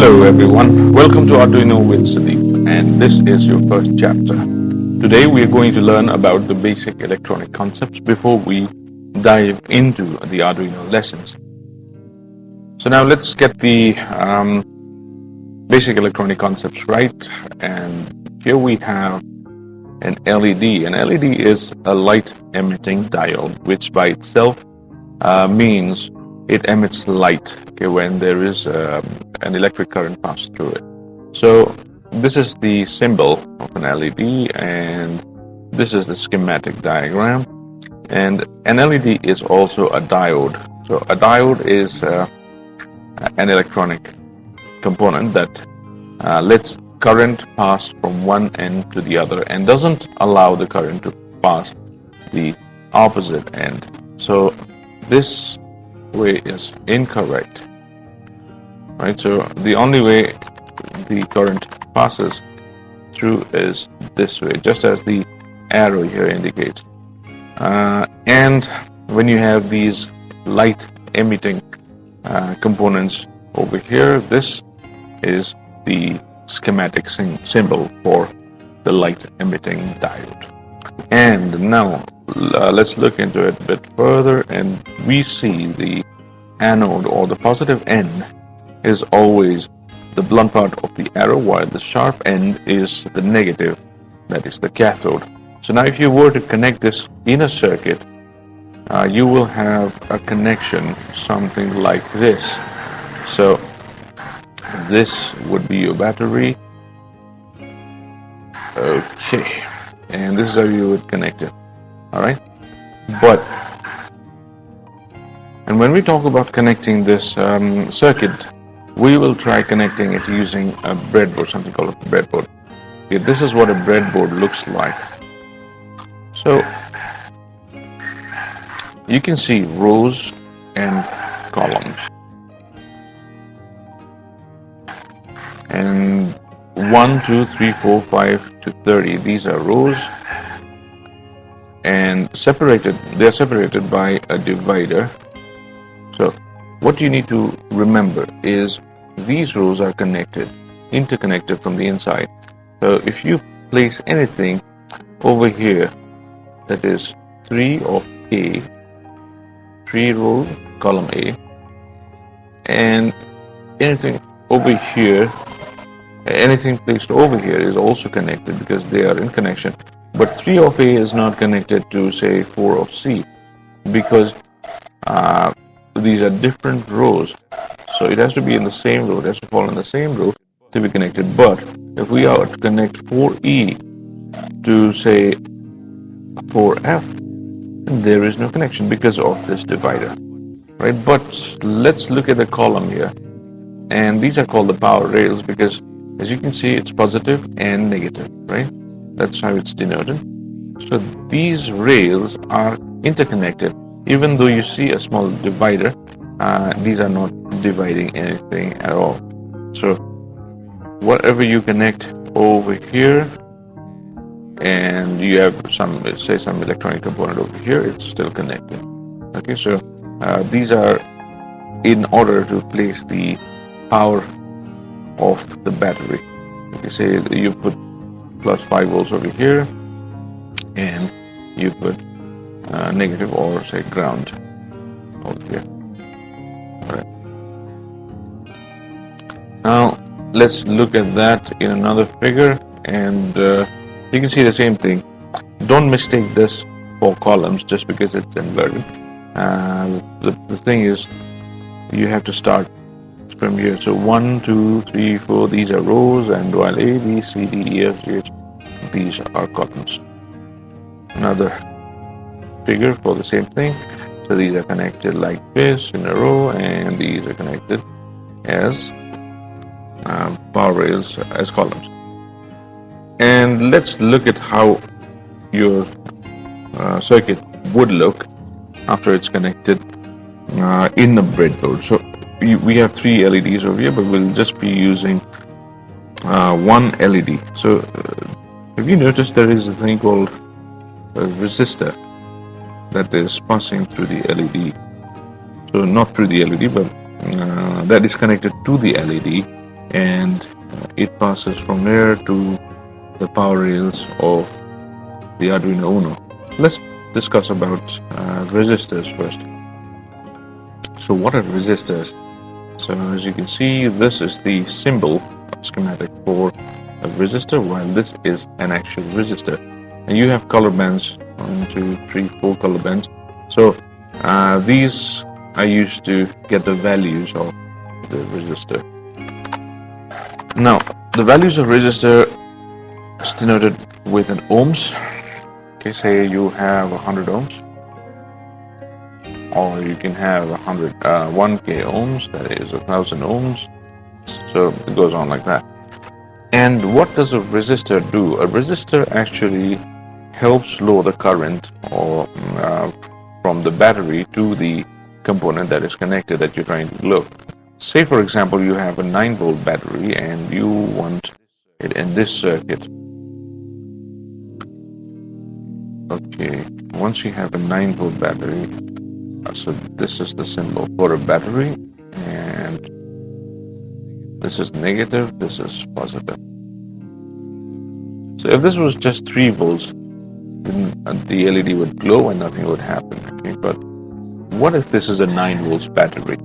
Hello everyone, welcome to Arduino with Sudip, and this is your first chapter. Today we are going to learn about the basic electronic concepts before we dive into the Arduino lessons. So now let's get the basic electronic concepts right, and here we have an LED. An LED is a light emitting diode, which by itself means it emits light when there is an electric current passed through it. So this is the symbol of an LED, and this is the schematic diagram. And an LED is also a diode. So a diode is an electronic component that lets current pass from one end to the other and doesn't allow the current to pass the opposite end. So this way is incorrect, right? So the only way the current passes through is this way, just as the arrow here indicates. And when you have these light emitting components over here, this is the schematic symbol for the light emitting diode. And now let's look into it a bit further, and we see the anode, or the positive end, is always the blunt part of the arrow, while the sharp end is the negative, that is the cathode. So now if you were to connect this in a circuit, you will have a connection something like this. So this would be your battery. Okay, and this is how you would connect it. Alright, and when we talk about connecting this circuit, we will try connecting it using a breadboard, something called a breadboard. Okay, this is what a breadboard looks like. So you can see rows and columns, and 1, 2, 3, 4, 5 to 30. These are rows, and they are separated by a divider. So what you need to remember is these rows are interconnected from the inside. So if you place anything over here, that is 3 of A, 3 row, column A, and anything over here, anything placed over here is also connected because they are in connection. But 3 of A is not connected to, say, 4 of C, because these are different rows. So it has to be in the same row, it has to fall in the same row to be connected. But if we are to connect 4E to, say, 4F, there is no connection because of this divider, right? But let's look at the column here, and these are called the power rails because, as you can see, it's positive and negative, right? That's how it's denoted. So these rails are interconnected. Even though you see a small divider, these are not dividing anything at all. So whatever you connect over here, and you have some electronic component over here, it's still connected. Okay, so these are in order to place the power of the battery. Okay, say you put plus 5 volts over here, and you put negative, or say ground, over here. Alright. Now let's look at that in another figure, and you can see the same thing. Don't mistake this for columns just because it's inverted. The thing is, you have to start from here. So 1, 2, 3, 4, these are rows, and while A, B, C, D, E, F, G, H, these are columns. Another figure for the same thing. So these are connected like this in a row, and these are connected as power rails, as columns. And let's look at how your circuit would look after it's connected in the breadboard. So we have 3 LEDs over here, but we'll just be using one LED. So have you noticed there is a thing called a resistor that is passing through the LED? So not through the LED, but that is connected to the LED, and it passes from there to the power rails of the Arduino Uno. Let's discuss about resistors first. So what are resistors? So as you can see, this is the symbol schematic for a resistor, while this is an actual resistor. And you have color bands, 1, 2, 3, 4 color bands. So these are used to get the values of the resistor. Now, the values of resistor is denoted with an ohms. Okay, say you have 100 ohms, or you can have 1k ohms, that is 1000 ohms. So it goes on like that. And what does a resistor do? A resistor actually helps lower the current or from the battery to the component that is connected that you're trying to load. Say for example you have a 9-volt battery and you want it in this circuit. Okay, once you have a 9-volt battery, so this is the symbol for a battery, and this is negative, this is positive. So if this was just 3 volts, then the LED would glow and nothing would happen. Okay, but what if this is a 9 volts battery?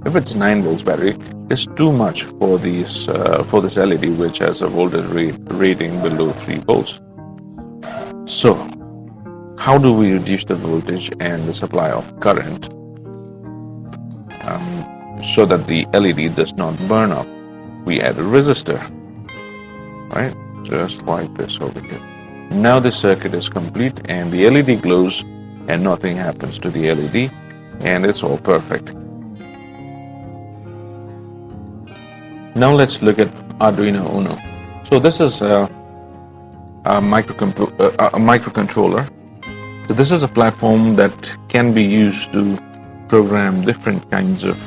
If it's a 9 volts battery, it's too much for this LED, which has a voltage rating below 3 volts. So how do we reduce the voltage and the supply of current so that the LED does not burn up? We add a resistor, right? Just like this over here. Now the circuit is complete and the LED glows and nothing happens to the LED and it's all perfect. Now let's look at Arduino Uno. So this is a microcontroller. So this is a platform that can be used to program different kinds of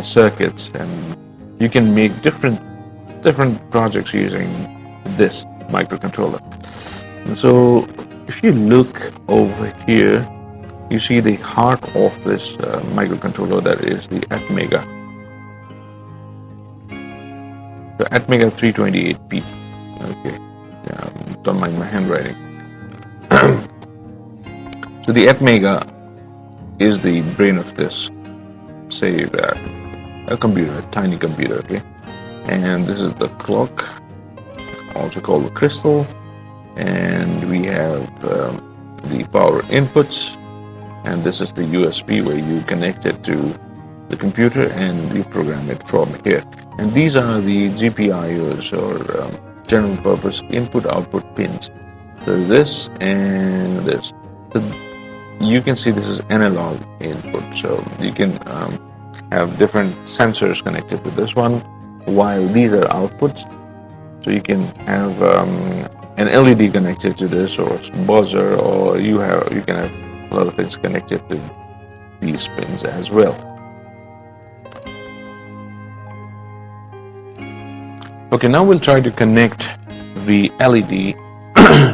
circuits, and you can make different projects using this microcontroller. And so if you look over here, you see the heart of this microcontroller, that is the Apogee. The Apogee 328P. Okay, yeah, don't mind my handwriting. So the Apogee is the brain of this, say a computer, a tiny computer. Okay, and this is the clock, also called the crystal, and we have the power inputs, and this is the USB where you connect it to the computer and you program it from here. And these are the GPIOs, or general purpose input-output pins. So this and this. So you can see this is analog input, so you can have different sensors connected to this one, while these are outputs. So you can have an LED connected to this, or buzzer, or you can have a lot of things connected to these pins as well. Okay, now we'll try to connect the LED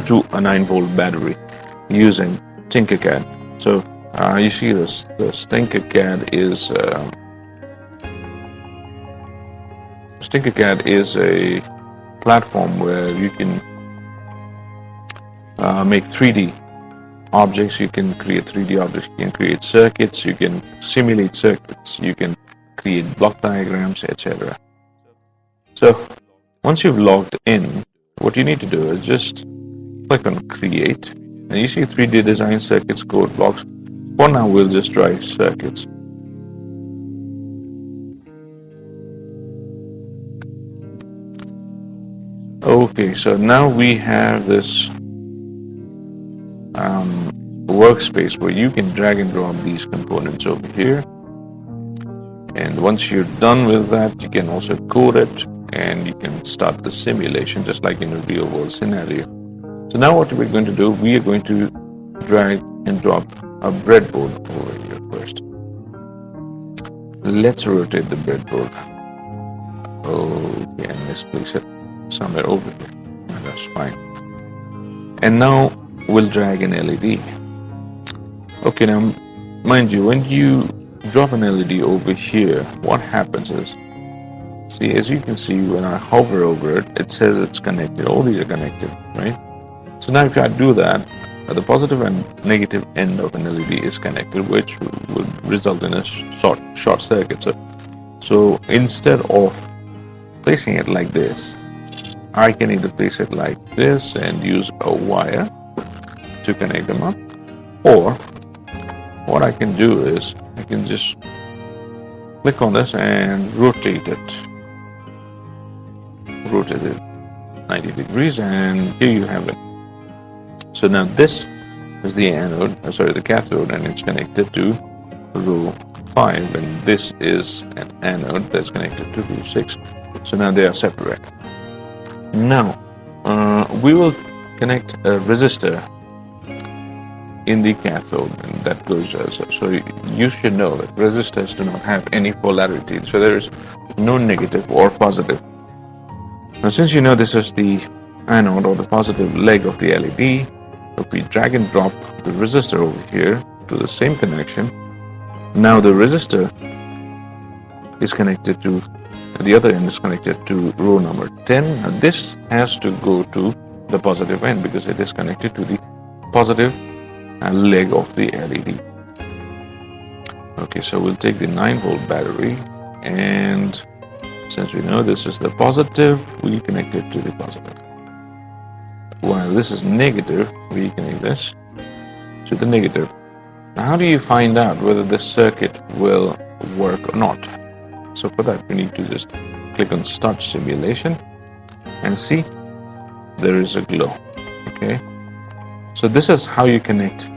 to a 9-volt battery using TinkerCAD. So you see this TinkerCAD is a platform where you can make 3D objects. You can create 3D objects, you can create circuits, you can simulate circuits, you can create block diagrams, etc. So once you've logged in, what you need to do is just click on create, and you see 3D design circuits, code blocks. For now we'll just try circuits. Okay, so now we have this workspace where you can drag and drop these components over here, and once you're done with that, you can also code it and you can start the simulation just like in a real world scenario. So now what we're going to do, we are going to drag and drop a breadboard over here first. Let's rotate the breadboard. Okay, and let's place it somewhere over here. That's fine. And now we'll drag an LED. Okay, now mind you, when you drop an LED over here, what happens is See, as you can see, when I hover over it, it says it's connected. All these are connected, right? So now if I do that, the positive and negative end of an LED is connected, which would result in a short circuit. So instead of placing it like this, I can either place it like this and use a wire to connect them up, or what I can do is I can just click on this and rotate it 90 degrees, and here you have it. So now this is the the cathode, and it's connected to row 5, and this is an anode that's connected to row 6. So now they are separate. Now we will connect a resistor in the cathode, and that goes so you should know that resistors do not have any polarity, so there is no negative or positive. Now since you know this is the anode or the positive leg of the LED, if we drag and drop the resistor over here to the same connection, now the resistor is connected to the other end, is connected to row number 10. Now this has to go to the positive end because it is connected to the positive leg of the LED. Okay, so we'll take the 9-volt battery, and since we know this is the positive, we connect it to the positive. While this is negative, we connect this to the negative. Now how do you find out whether this circuit will work or not? So for that, we need to just click on Start Simulation and see there is a glow. Okay, so this is how you connect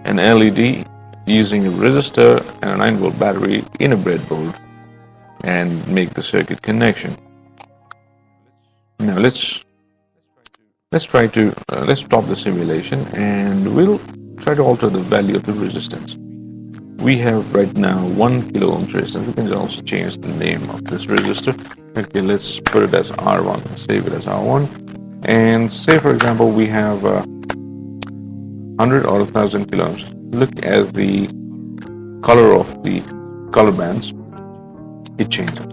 an LED using a resistor and a 9-volt battery in a breadboard and make the circuit connection. Now let's stop the simulation, and we'll try to alter the value of the resistance. We have right now 1 kilo ohms resistance. We can also change the name of this resistor. Okay, let's put it as R1 and save it as R1. And say, for example, we have 100 or 1000 kilo ohms. Look at the color of the color bands. It changes.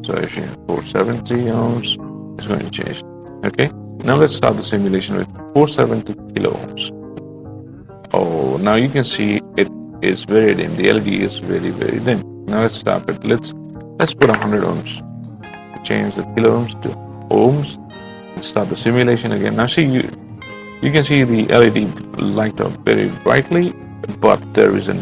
So if you have 470 ohms, it's going to change. Okay. Now let's start the simulation with 470 kilo ohms. Oh, now you can see it is very dim. The LED is very, very dim. Now let's stop it. Let's put 100 ohms. Change the kilo ohms to ohms. Let's start the simulation again. Now see, you can see the LED light up very brightly, but there's a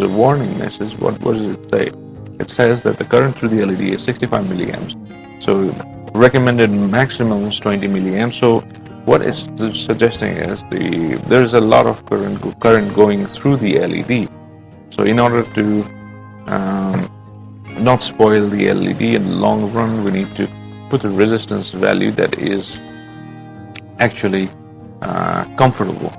warning message. What does it say? It says that the current through the LED is 65 milliamps. So recommended maximum is 20 milliamps. So what it's suggesting is there's a lot of current going through the LED. So in order to not spoil the LED in the long run, we need to put a resistance value that is actually comfortable.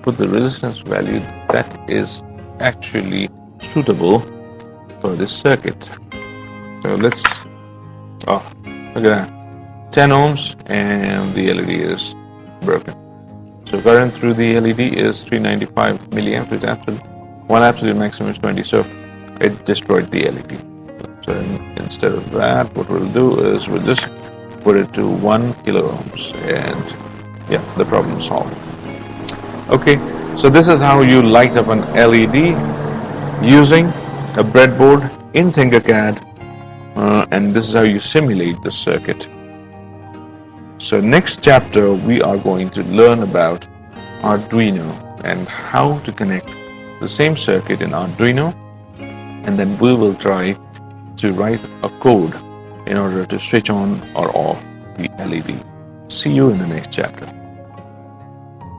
Put the resistance value that is actually suitable for this circuit. So look at that, 10 ohms, and the LED is broken. So current through the LED is 395 milliamps, which absolute maximum is 20. So it destroyed the LED. So instead of that, what we'll do is we'll just put it to 1 kilo ohms, and yeah, the problem is solved. Okay, so this is how you light up an LED using a breadboard in TinkerCAD, and this is how you simulate the circuit. So next chapter we are going to learn about Arduino and how to connect the same circuit in Arduino, and then we will try to write a code in order to switch on or off the LED. See you in the next chapter.